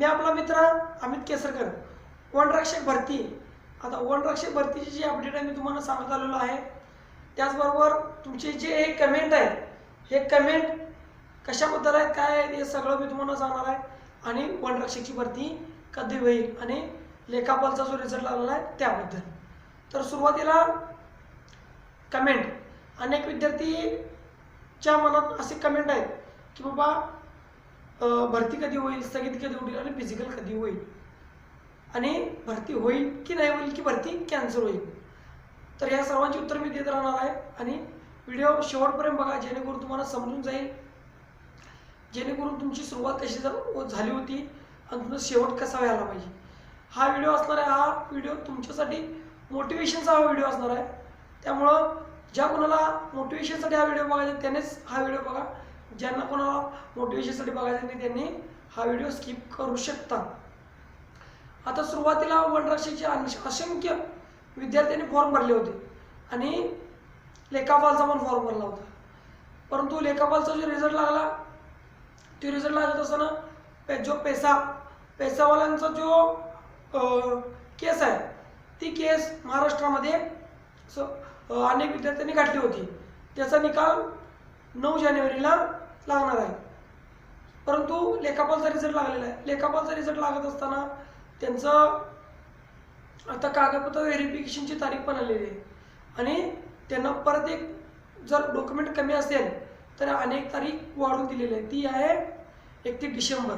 मी आपला मित्र अमित केसरकर, वनरक्षक भरती। आता वनरक्षक भरतीची जी अपडेट आहे मी तुम्हाला सांगत आलेलो आहे। त्याचबरोबर तुमचे जे हे कमेंट आहे, हे कमेंट कशाबद्दल आहे, काय आहे, हे सगळं मी तुम्हाला सांगणार आहे। आणि वनरक्षकची भरती कधी होईल आणि लेखापालचा जो रिझल्ट लागला आहे त्याबद्दल। तर सुरुवातीला कमेंट, अनेक विद्यार्थीच्या मनात असे कमेंट आहेत की बाबा भरती कधी होईल, स्थगित कधी होईल आणि फिजिकल कधी होईल, आणि भरती होईल की नाही होईल की भरती कॅन्सल होईल। तर या सर्वांची उत्तर मी देत राहणार आहे आणि व्हिडिओ शेवटपर्यंत बघा, जेणेकरून तुम्हाला समजून जाईल, जेणेकरून तुमची सुरुवात कशी झाली होती आणि तुमचा शेवट कसा व्हायला पाहिजे। हा व्हिडिओ असणार आहे, हा व्हिडिओ तुमच्यासाठी मोटिवेशनचा व्हिडिओ असणार आहे। त्यामुळं ज्या कोणाला मोटिवेशनसाठी हा व्हिडिओ बघायचा त्यानेच हा व्हिडिओ बघा, ज्यांना कोणाला मोटिवेशनसाठी बघायचं नाही त्यांनी हा व्हिडिओ स्किप करू शकता। आता सुरुवातीला वनरक्षकचे असंख्य विद्यार्थ्यांनी फॉर्म भरले होते आणि लेखापालचा पण फॉर्म भरला होता, परंतु लेखापालचा जो रिझल्ट लागला, तो रिझल्ट लागत असताना जो पैसावाल्यांचा जो केस आहे, ती केस महाराष्ट्रामध्ये अनेक विद्यार्थ्यांनी काढली होती। त्याचा निकाल 9 जानेवारीला लागणार आहे, परंतु लेखापालचा रिझल्ट लागलेला आहे। लेखापालचा रिझल्ट लागत असताना त्यांचं आता कागदपत्र व्हेरिफिकेशनची तारीख पण आलेली आहे आणि त्यांना परत एक जर डॉक्युमेंट कमी असेल तर अनेक तारीख वाढवून दिलेली आहे, ती आहे 31 डिसेंबर।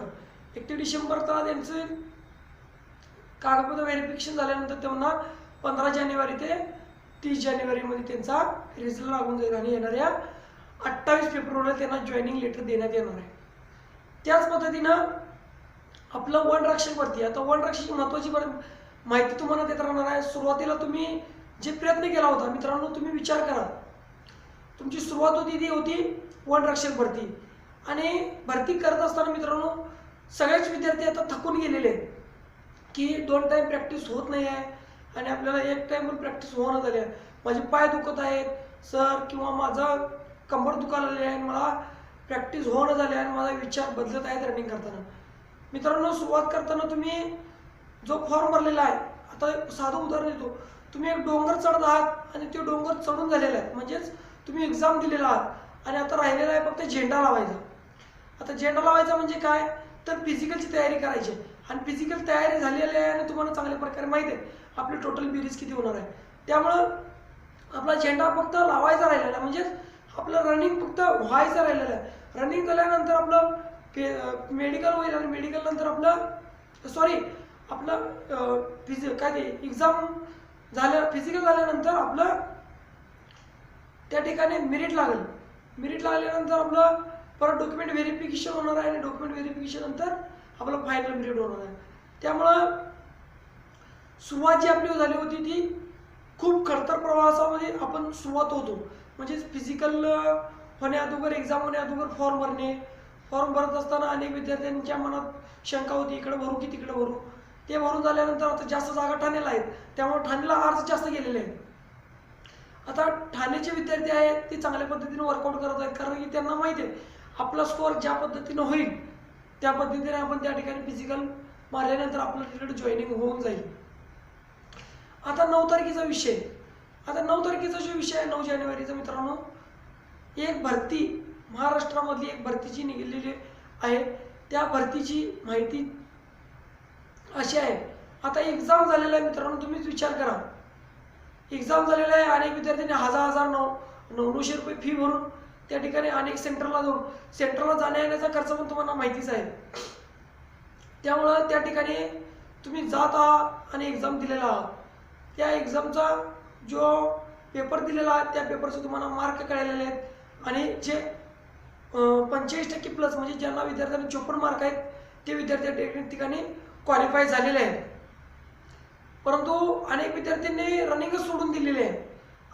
31 डिसेंबरचा त्यांचं कागदपत्र व्हेरिफिकेशन झाल्यानंतर त्यांना 15 जानेवारी ते 30 जानेवारीमध्ये त्यांचा रिझल्ट लागून जाईल आणि येणाऱ्या 28 फेब्रुवारीला त्यांना जॉईनिंग लेटर देण्यात येणार आहे। त्याच पद्धतीनं आपलं वनरक्षक भरती, आता वनरक्षकची महत्त्वाची माहिती तुम्हाला देत राहणार आहे। सुरुवातीला तुम्ही जे प्रयत्न केला होता मित्रांनो, तुम्ही विचार करा, तुमची सुरुवात होती ती होती वनरक्षक भरती, आणि भरती करत असताना मित्रांनो सगळेच विद्यार्थी आता थकून गेलेले आहेत की 2 टाईम प्रॅक्टिस होत नाही आहे आणि आपल्याला 1 टाईम पण प्रॅक्टिस होणं झाली आहे, माझे पाय दुखत आहेत सर, किंवा माझं कंबर दुखायला आहे, मला प्रॅक्टिस होणं झाली आहे आणि माझा विचार बदलत आहेत रनिंग करताना। मित्रांनो सुरुवात करताना तुम्ही जो फॉर्म भरलेला आहे, आता साधं उदाहरण देतो, तुम्ही एक डोंगर चढत आहात आणि ते डोंगर चढून झालेला आहे, म्हणजेच तुम्ही एक्झाम दिलेला आहात आणि आता राहिलेला आहे फक्त झेंडा लावायचा। आता झेंडा लावायचा म्हणजे काय, तर फिजिकलची तयारी करायची आणि फिजिकल तयारी झालेली आहे आणि तुम्हाला चांगल्या प्रकारे माहीत आहे आपली टोटल बेरीज किती होणार आहे। त्यामुळं आपला झेंडा फक्त लावायचा राहिलेला आहे, म्हणजेच आपलं रनिंग फक्त व्हायचं राहिलेलं आहे। रनिंग झाल्यानंतर आपलं मेडिकल होईल आणि मेडिकल नंतर आपलं काय ते एक्झाम झालं, फिजिकल झाल्यानंतर आपलं त्या ठिकाणी मेरिट लागेल। मेरिट लागल्यानंतर आपलं परत डॉक्युमेंट व्हेरिफिकेशन होणार आहे आणि डॉक्युमेंट व्हेरिफिकेशन नंतर आपलं फायनल मेरिट होणार आहे। त्यामुळं सुरुवात जी आपली झाली होती ती खूप खडतर प्रवासामध्ये आपण सुरुवात होतो, म्हणजे फिजिकल होण्याअगोदर, एक्झाम होण्याअगोदर फॉर्म भरत असताना अनेक विद्यार्थ्यांच्या मनात शंका होती, इकडे भरू की तिकडे भरू। ते भरून झाल्यानंतर आता जास्त जागा ठाण्याला आहेत, त्यामुळे ठाण्याला अर्ज जास्त गेलेले आहेत। आता ठाण्याचे विद्यार्थी आहेत ते चांगल्या पद्धतीने वर्कआउट करत आहेत, कारण की त्यांना माहिती आहे आपला स्कोअर ज्या पद्धतीनं होईल त्या पद्धतीने आपण त्या ठिकाणी फिजिकल मारल्यानंतर आपलं तिकडे जॉईनिंग होऊन जाईल। आता 9 तारखेचा विषय, आता 9 तारखेचा जो विषय आहे 9 जानेवारीचा मित्रांनो, एक भरती महाराष्ट्रामधली एक भरतीची निघालेली आहे, त्या भरतीची माहिती अशी आहे। आता एक्झाम झालेला आहे मित्रांनो, तुम्हीच विचार करा, एक्झाम झालेला आहे, अनेक विद्यार्थ्यांनी 1000-900 रुपये फी भरून त्या ठिकाणी अनेक सेंटरला जाण्या येण्याचा खर्च पण तुम्हाला माहितीच आहे। त्यामुळं त्या ठिकाणी तुम्ही जात आहात आणि एक्झाम दिलेला आहात, त्या एक्झामचा जो पेपर दिलेला आहे त्या पेपरचे तुम्हाला मार्क कळलेले आहेत आणि जे 45% प्लस, म्हणजे ज्यांना विद्यार्थ्यांना 54 मार्क आहेत ते विद्यार्थी त्या ठिकाणी क्वालिफाय झालेले आहेत। परंतु अनेक विद्यार्थ्यांनी रनिंगच सोडून दिलेले आहे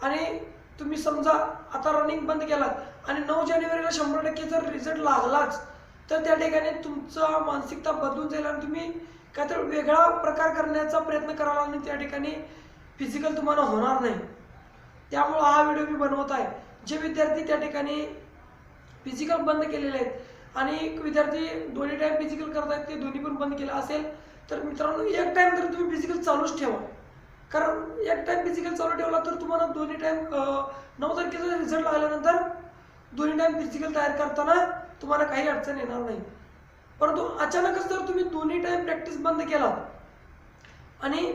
आणि तुम्ही समजा आता रनिंग बंद केलात आणि 9 जानेवारीला 100% जर रिझल्ट लागलाच तर त्या ठिकाणी तुमचा मानसिकता बदलून जाईल आणि तुम्ही काहीतरी वेगळा प्रकार करण्याचा प्रयत्न कराल आणि त्या ठिकाणी फिजिकल तुम्हाला होणार नाही। त्यामुळे हा व्हिडिओ मी बनवत आहे। जे विद्यार्थी त्या ठिकाणी फिजिकल बंद केलेले आहेत आणि एक विद्यार्थी दोन्ही टाईम फिजिकल करतायत ते दोन्ही पण बंद केलं असेल तर मित्रांनो एक टाईम तर तुम्ही फिजिकल चालूच ठेवा. कारण एक टाईम फिजिकल चालू ठेवला तर तुम्हाला दोन्ही टाईम 9 तारखेचा रिझल्ट लागल्यानंतर दोन्ही टाईम फिजिकल तयार करताना तुम्हाला काही अडचण येणार नाही. परंतु अचानकच जर तुम्ही दोन्ही टाईम प्रॅक्टिस बंद केला आणि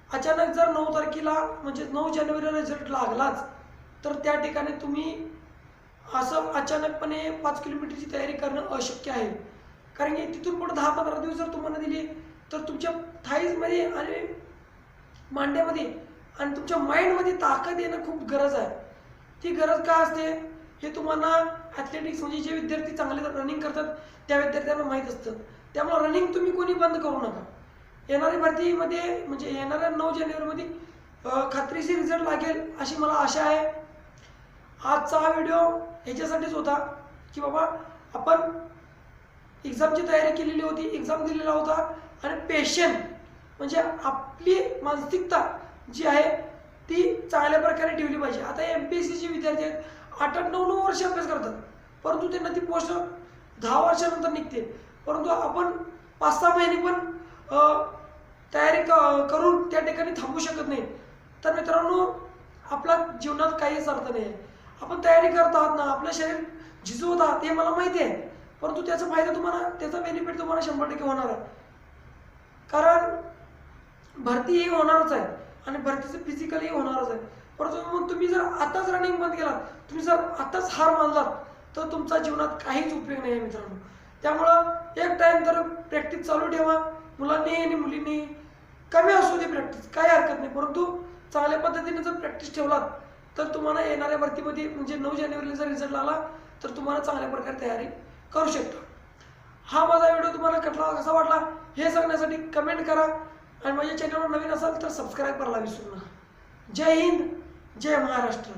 अचानक जर 9 तारखेला म्हणजे 9 जानेवारीला रिझल्ट लागलाच तर त्या ठिकाणी तुम्ही असं अचानकपणे 5 किलोमीटरची तयारी करणं अशक्य आहे. कारण की तिथून पुढे 10-15 दिवस जर तुम्हाला दिली तर तुमच्या थाईजमध्ये आणि मांड्यामध्ये आणि तुमच्या माइंडमध्ये ताकद येणं खूप गरज आहे. ती गरज का असते हे तुम्हाला ॲथलेटिक्स म्हणजे जे विद्यार्थी चांगले रनिंग करतात त्या विद्यार्थ्यांना माहीत असतं. त्यामुळे रनिंग तुम्ही कोणी बंद करू नका. येणारी भरतीमध्ये म्हणजे येणाऱ्या 9 जानेवारीमध्ये खात्रीशीर रिझल्ट लागेल अशी मला आशा आहे. आजचा हा व्हिडिओ ह्याच्यासाठीच होता की बाबा आपण एक्झामची तयारी केलेली होती, एक्झाम दिलेला होता आणि पेशंट म्हणजे आपली मानसिकता जी आहे ती चांगल्या प्रकारे ठेवली पाहिजे. आता MPSCचे विद्यार्थी आहेत 8-9 वर्ष अभ्यास करतात परंतु त्यांना ती पोस्ट 10 वर्षानंतर निघते. परंतु आपण 5-6 महिने पण तयारी करून त्या ठिकाणी थांबू शकत नाही. तर मित्रांनो आपला जीवनात काहीच अर्थ नाही आहे. आपण तयारी करत आहात ना, आपलं शरीर झिजवत आहात हे मला माहिती आहे परंतु त्याचा फायदा तुम्हाला त्याचा बेनिफिट तुम्हाला 100% होणार आहे. कारण भरती ही होणारच आहे आणि भरतीचं फिजिकलही होणारच आहे. परंतु मग तुम्ही जर आताच रनिंग बंद केलात, तुम्ही जर आताच हार मानलात तर तुमच्या जीवनात काहीच उपयोग नाही आहे मित्रांनो. त्यामुळं एक टाईम तर प्रॅक्टिस चालू ठेवा. मुलांनी आणि मुलींनी कमी असू दे प्रॅक्टिस काही हरकत नाही परंतु चांगल्या पद्धतीने जर प्रॅक्टिस ठेवलात तर तुम्हाला येणाऱ्या भरतीमध्ये म्हणजे 9 जानेवारीला जर रिझल्ट लागला तर तुम्हाला चांगल्या प्रकारे तयारी करू शकता. हा माझा व्हिडिओ तुम्हाला कसा वाटला हे सांगण्यासाठी कमेंट करा आणि माझ्या चॅनलवर नवीन असाल तर सबस्क्राईब करायला विसरू नका. जय हिंद, जय महाराष्ट्र.